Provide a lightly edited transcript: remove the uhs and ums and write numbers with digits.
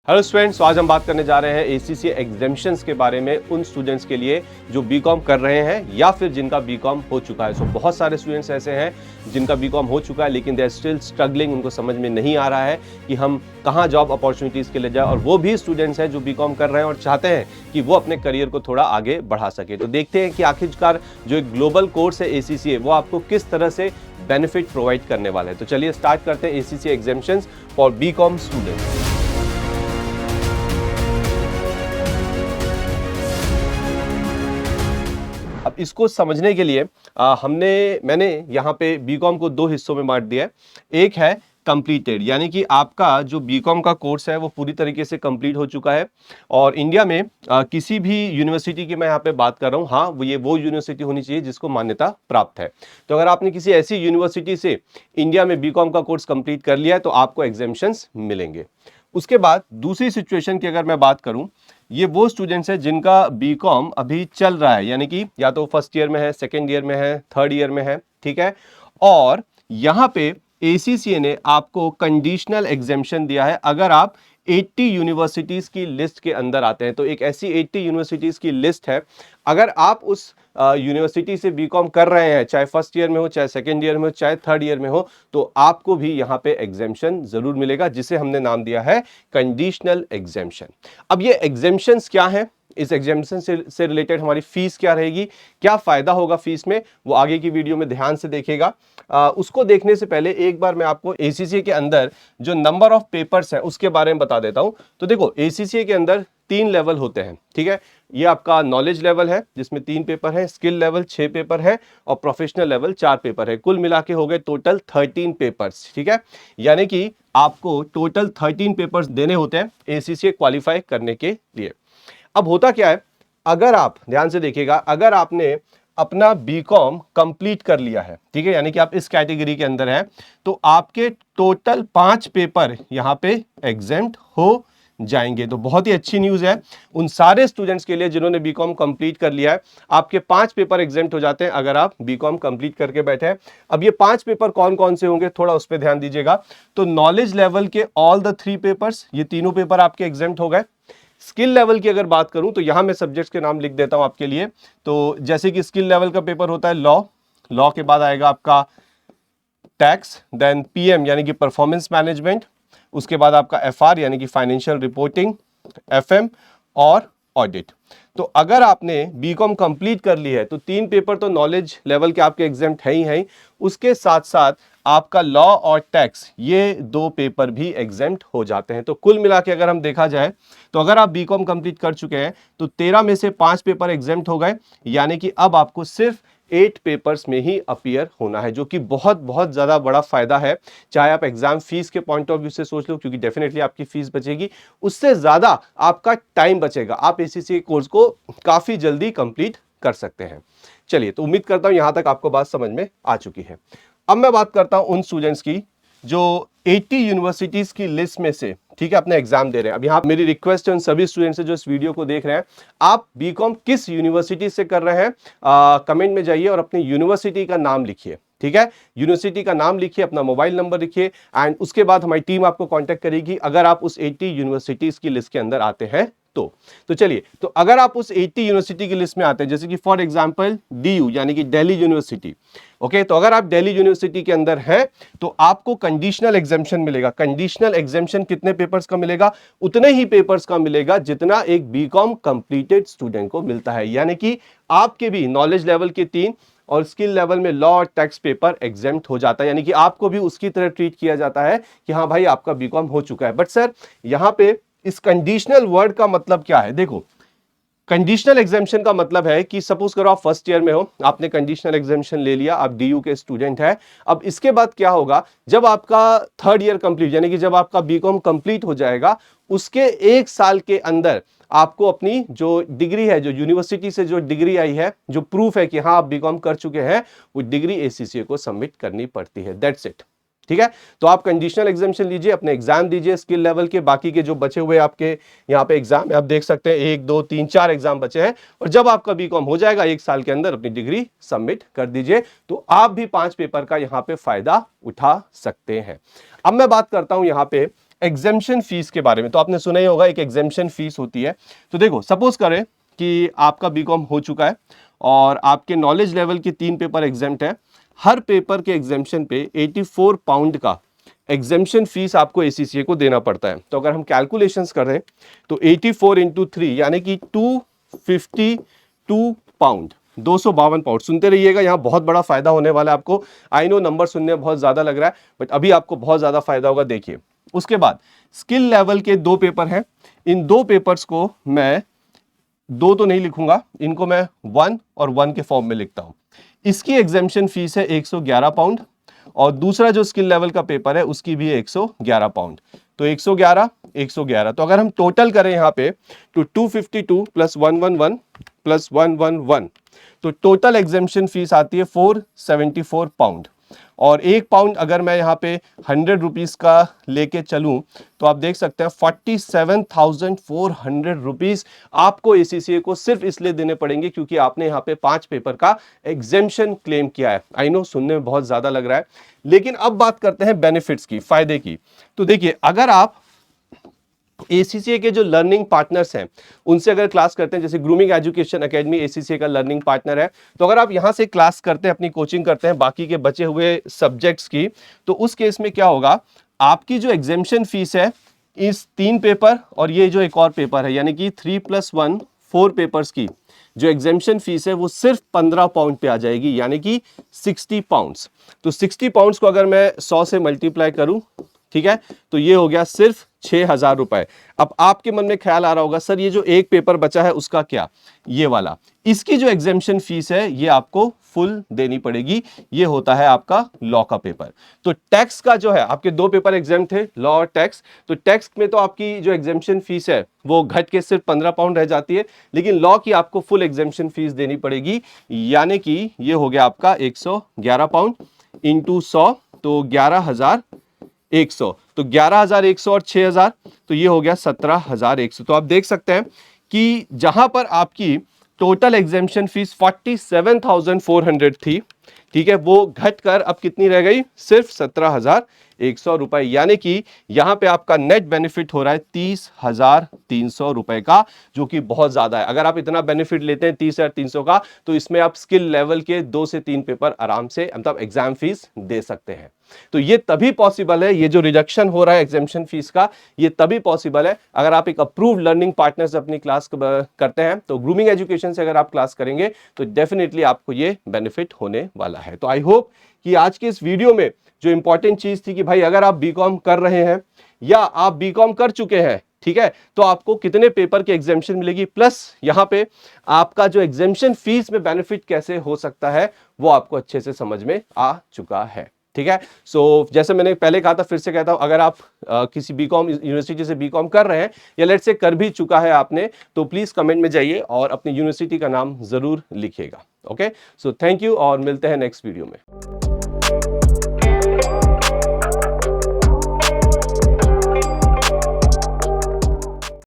Hello students, आज हम बात करने जा रहे हैं एसीसी एग्जामिशंस के बारे में उन स्टूडेंट्स के लिए जो बीकॉम कर रहे हैं या फिर जिनका बीकॉम हो चुका है। बहुत सारे स्टूडेंट्स ऐसे हैं जिनका बीकॉम हो चुका है लेकिन दे आर स्टिल स्ट्रगलिंग, उनको समझ में नहीं आ रहा है कि हम कहाँ जॉब अपॉर्चुनिटीज़ के लिए जाए। और वो भी स्टूडेंट्स हैं जो बीकॉम कर रहे हैं और चाहते हैं कि वो अपने करियर को थोड़ा आगे बढ़ा सके। तो देखते हैं कि आखिरकार जो एक ग्लोबल कोर्स है एसीसी वो आपको किस तरह से बेनिफिट प्रोवाइड करने वाला है। तो चलिए स्टार्ट करते हैं ACC examinations for BCom students. अब इसको समझने के लिए मैंने यहाँ पे बीकॉम को दो हिस्सों में बांट दिया है। एक है कंप्लीटेड, यानी कि आपका जो बीकॉम का कोर्स है वो पूरी तरीके से कंप्लीट हो चुका है और इंडिया में किसी भी यूनिवर्सिटी की मैं यहाँ पे बात कर रहा हूँ। हाँ, वो यूनिवर्सिटी होनी चाहिए जिसको मान्यता प्राप्त है। तो अगर आपने किसी ऐसी यूनिवर्सिटी से इंडिया में बीकॉम का कोर्स कंप्लीट कर लिया है तो आपको एग्जामिशंस मिलेंगे। उसके बाद दूसरी सिचुएशन की अगर मैं बात करूं, ये वो स्टूडेंट्स हैं जिनका बीकॉम अभी चल रहा है, यानी कि या तो फर्स्ट ईयर में है, सेकेंड ईयर में है, थर्ड ईयर में है, ठीक है। और यहां पे एसीसीए ने आपको कंडीशनल एग्जेम्पशन दिया है अगर आप 80 यूनिवर्सिटीज की लिस्ट के अंदर आते हैं। तो एक ऐसी 80 यूनिवर्सिटीज की लिस्ट है, अगर आप उस यूनिवर्सिटी से बीकॉम कर रहे हैं, चाहे फर्स्ट ईयर में हो, चाहे सेकेंड ईयर में हो, चाहे थर्ड ईयर में हो, तो आपको भी यहाँ पे एग्जेम्पशन जरूर मिलेगा, जिसे हमने नाम दिया है कंडीशनल एग्जेम्पशन। अब ये एग्जेम्पशंस क्या है, इस एग्जामिनेशन से रिलेटेड हमारी फीस क्या रहेगी, क्या फायदा होगा फीस में, वो आगे की वीडियो में ध्यान से देखेगा। उसको देखने से पहले एक बार मैं आपको एसीसीए के अंदर जो नंबर ऑफ पेपर्स है उसके बारे में बता देता हूं। तो देखो, एसीसीए के अंदर 3 लेवल होते हैं, ठीक है। ये आपका नॉलेज लेवल है जिसमें 3 पेपर है, स्किल लेवल 6 पेपर है और प्रोफेशनल लेवल 4 पेपर है। कुल मिला के हो गए टोटल 13 पेपर्स, ठीक है। यानी कि आपको टोटल 13 पेपर्स देने होते हैं एसीसीए क्वालिफाई करने के लिए। अब होता क्या है, अगर आप ध्यान से देखिएगा, अगर आपने अपना बीकॉम कंप्लीट कर लिया है, ठीक है, यानी कि आप इस कैटेगरी के अंदर हैं, तो आपके टोटल 5 पेपर यहां पे एग्जेम्प्ट हो जाएंगे। तो बहुत ही अच्छी न्यूज है उन सारे स्टूडेंट्स के लिए जिन्होंने बीकॉम कंप्लीट कर लिया है। आपके 5 पेपर एग्जेम्प्ट हो जाते हैं अगर आप बीकॉम कंप्लीट करके बैठे हैं। अब ये 5 पेपर कौन कौन से होंगे, थोड़ा उस पर ध्यान दीजिएगा। तो नॉलेज लेवल के ऑल द 3 पेपर्स, ये तीनों पेपर आपके एग्जेम्प्ट हो गए। स्किल लेवल की अगर बात करूं तो यहां मैं सब्जेक्ट्स के नाम लिख देता हूं आपके लिए। तो जैसे कि स्किल लेवल का पेपर होता है लॉ के बाद आएगा आपका टैक्स, देन पीएम यानी कि परफॉर्मेंस मैनेजमेंट, उसके बाद आपका एफआर यानी कि फाइनेंशियल रिपोर्टिंग, एफएम और ऑडिट। तो अगर आपने बीकॉम कंप्लीट कर ली है तो 3 पेपर तो नॉलेज लेवल के आपके एग्जाम है ही, उसके साथ साथ आपका लॉ और टैक्स, ये 2 पेपर भी एग्जेम्प्ट हो जाते हैं। तो कुल मिला के अगर हम देखा जाए तो अगर आप बीकॉम कंप्लीट कर चुके हैं तो 13 में से 5 पेपर एग्जेम्प्ट हो गए, यानी कि अब आपको सिर्फ 8 पेपर्स में ही अपीयर होना है, जो कि बहुत बहुत ज्यादा बड़ा फायदा है। चाहे आप एग्जाम फीस के पॉइंट ऑफ व्यू से सोच लो, क्योंकि डेफिनेटली आपकी फीस बचेगी, उससे ज्यादा आपका टाइम बचेगा, आप एसीसी कोर्स को काफी जल्दी कंप्लीट कर सकते हैं। चलिए, तो उम्मीद करता हूं यहां तक आपको बात समझ में आ चुकी है। अब मैं बात करता हूं उन स्टूडेंट्स की जो 80 यूनिवर्सिटीज की लिस्ट में से, ठीक है, अपना एग्जाम दे रहे हैं। अब यहाँ मेरी रिक्वेस्ट है उन सभी स्टूडेंट्स से जो इस वीडियो को देख रहे हैं, आप बीकॉम किस यूनिवर्सिटी से कर रहे हैं, कमेंट में जाइए और अपनी यूनिवर्सिटी का नाम लिखिए, ठीक है। यूनिवर्सिटी का नाम लिखिए, अपना मोबाइल नंबर लिखिए एंड उसके बाद हमारी टीम आपको कांटेक्ट करेगी अगर आप उस 80 यूनिवर्सिटीज की लिस्ट के अंदर आते हैं तो चलिए, तो अगर आप उस 80 यूनिवर्सिटी की लिस्ट में आते हैं, जैसे कि फॉर एग्जांपल डीयू यानी कि दिल्ली यूनिवर्सिटी, ओके, तो अगर आप दिल्ली यूनिवर्सिटी के अंदर हैं तो आपको कंडीशनल एग्जेम्पशन मिलेगा। कंडीशनल एग्जेम्पशन कितने पेपर्स का मिलेगा, उतने ही पेपर्स का मिलेगा जितना एक बीकॉम कंप्लीटेड स्टूडेंट को मिलता है, यानी कि आपके भी नॉलेज लेवल के 3 और स्किल लेवल में लॉ और टैक्स पेपर एग्जेम्प्ट हो जाता है, यानी कि आपको भी उसकी तरह ट्रीट किया जाता है कि हाँ भाई आपका बीकॉम हो चुका है। बट सर, यहां पे इस कंडीशनल वर्ड का मतलब क्या है, देखो, कंडीशनल एग्जामिशन का मतलब है कि सपोज करो आप फर्स्ट ईयर में हो, आपने कंडीशनल एग्जामिशन ले लिया, आप डीयू के स्टूडेंट है। अब इसके बाद क्या होगा, जब आपका थर्ड ईयर कंप्लीट यानी कि जब आपका बीकॉम कंप्लीट हो जाएगा, उसके 1 साल के अंदर आपको अपनी जो डिग्री है, जो यूनिवर्सिटी से जो डिग्री आई है, जो प्रूफ है कि हाँ आप बीकॉम कर चुके हैं, वो डिग्री एसीसीए को सबमिट करनी पड़ती है। दैट्स इट, ठीक है। तो आप कंडीशनल एग्जामिशन लीजिए, अपने एग्जाम दीजिए स्किल लेवल के, बाकी के जो बचे हुए आपके यहाँ पे एग्जाम है, आप देख सकते हैं 1 2 3 4 एग्जाम बचे हैं, और जब आपका बीकॉम हो जाएगा 1 साल के अंदर अपनी डिग्री सबमिट कर दीजिए, तो आप भी 5 पेपर का यहाँ पे फायदा उठा सकते हैं। अब मैं बात करता हूं यहाँ पे एग्जेम्पशन फीस के बारे में। तो आपने सुना ही होगा एक एग्जेम्पशन फीस होती है। तो देखो सपोज करें कि आपका बीकॉम हो चुका है और आपके नॉलेज लेवल के 3 पेपर एग्जेम्प्ट है। हर पेपर के एग्जेम्पशन पे 84 पाउंड का एग्जेम्पशन फीस आपको एसीसीए को देना पड़ता है। तो अगर हम कैलकुलेशंस करें तो 84 इंटू 3 यानी कि 252 पाउंड, 252 पाउंड। सुनते रहिएगा, यहाँ बहुत बड़ा फायदा होने वाला है आपको। आई नो नंबर सुनने में बहुत ज्यादा लग रहा है, बट अभी आपको बहुत ज्यादा फायदा होगा, देखिए। उसके बाद स्किल लेवल के 2 पेपर हैं। इन 2 पेपर्स को मैं 2 तो नहीं लिखूंगा, इनको मैं 1 और 1 के फॉर्म में लिखता हूं। इसकी एग्जेम्पशन फीस है 111 पाउंड और दूसरा जो स्किल लेवल का पेपर है उसकी भी 111 पाउंड। तो 111 111, तो अगर हम टोटल करें यहाँ पे तो 252 प्लस 111 प्लस 111, तो टोटल एग्जेम्पशन फीस आती है 474 पाउंड। और 1 पाउंड अगर मैं यहाँ पे 100 रुपीज का लेके चलूं तो आप देख सकते हैं 47,400 रुपीज आपको एसीसीए को सिर्फ इसलिए देने पड़ेंगे क्योंकि आपने यहाँ पे 5 पेपर का एग्जेम्पशन क्लेम किया है। आई नो सुनने में बहुत ज्यादा लग रहा है, लेकिन अब बात करते हैं बेनिफिट्स की, फायदे की। तो देखिए, अगर आप एसीसीए के जो लर्निंग पार्टनर्स हैं उनसे अगर क्लास करते हैं, जैसे ग्रूमिंग एजुकेशन एकेडमी एसीसीए का लर्निंग पार्टनर है, तो अगर आप यहां से क्लास करते हैं, अपनी कोचिंग करते हैं बाकी के बचे हुए सब्जेक्ट्स की, तो उस केस में क्या होगा, आपकी जो एग्जेम्पशन फीस है इस 3 पेपर और ये जो एक और पेपर है यानी कि 3+1 4 पेपर्स की जो एग्जेम्पशन फीस है वो सिर्फ 15 पाउंड पे आ जाएगी, यानी कि 60 पाउंड्स। तो 60 पाउंड्स को अगर मैं 100 से मल्टीप्लाई करूं, ठीक है, तो ये हो गया सिर्फ 6,000 रुपए। अब आपके मन में ख्याल आ रहा होगा, सर ये जो एक पेपर बचा है उसका क्या, ये वाला, इसकी जो एग्जेम्पशन फीस है ये आपको फुल देनी पड़ेगी। ये होता है आपका लॉ का पेपर। तो टैक्स का जो है, आपके 2 पेपर एग्जाम थे, लॉ और टैक्स, तो टैक्स में तो आपकी जो एग्जेम्पशन फीस है वो घट के सिर्फ 15 पाउंड रह जाती है, लेकिन लॉ की आपको फुल एग्जेम्पशन फीस देनी पड़ेगी, यानी कि ये हो गया आपका 111 पाउंड इंटू 100, तो 11,100, तो 11,100 और 6,000, तो ये हो गया 17,100। तो आप देख सकते हैं कि जहां पर आपकी टोटल एग्जेम्पशन फीस 47,400 थी, ठीक है, वो घटकर अब कितनी रह गई, सिर्फ 17,100 रुपए, यानी कि यहां पे आपका नेट बेनिफिट हो रहा है 30,300 रुपए का, जो कि बहुत ज्यादा है। अगर आप इतना बेनिफिट लेते हैं 30,300 का, तो इसमें आप स्किल लेवल के 2 से 3 पेपर आराम से, मतलब एग्जाम फीस दे सकते हैं। तो ये तभी पॉसिबल है, ये जो रिडक्शन हो रहा है एग्जेम्पशन फीस का, ये तभी पॉसिबल है अगर आप एक अप्रूव्ड लर्निंग पार्टनर से अपनी क्लास करते हैं। तो ग्रूमिंग एजुकेशन से अगर आप क्लास करेंगे तो डेफिनेटली आपको ये बेनिफिट होने वाला है। तो आई होप कि आज के इस वीडियो में जो इंपॉर्टेंट चीज थी कि भाई अगर आप बीकॉम कर रहे हैं या आप बीकॉम कर चुके हैं, ठीक है, तो आपको कितने पेपर की एग्जेम्पशन मिलेगी, प्लस यहां पे आपका जो एग्जेम्पशन फीस में बेनिफिट कैसे हो सकता है वो आपको अच्छे से समझ में आ चुका है। ठीक है, सो जैसे मैंने पहले कहा था, फिर से कहता हूं, अगर आप किसी बीकॉम यूनिवर्सिटी से बीकॉम कर रहे हैं या लेट्स से कर भी चुका है आपने, तो प्लीज कमेंट में जाइए और अपनी यूनिवर्सिटी का नाम जरूर लिखिएगा। ओके, सो थैंक यू और मिलते हैं नेक्स्ट वीडियो में।